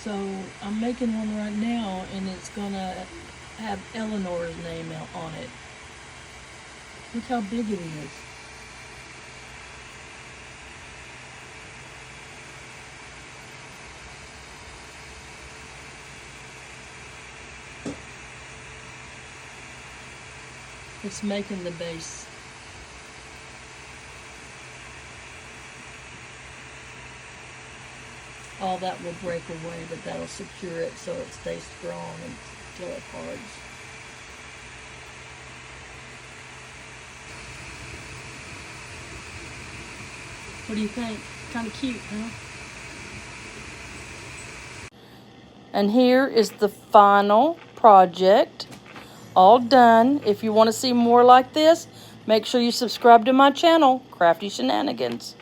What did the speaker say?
So I'm making one right now, and it's gonna have Eleanor's name on it. Look how big it is. It's making the base. All that will break away, but that'll secure it so it stays strong until it hards. What do you think? Kind of cute, huh? And here is the final project, all done. If you want to see more like this, make sure you subscribe to my channel, Crafty Shenanigans.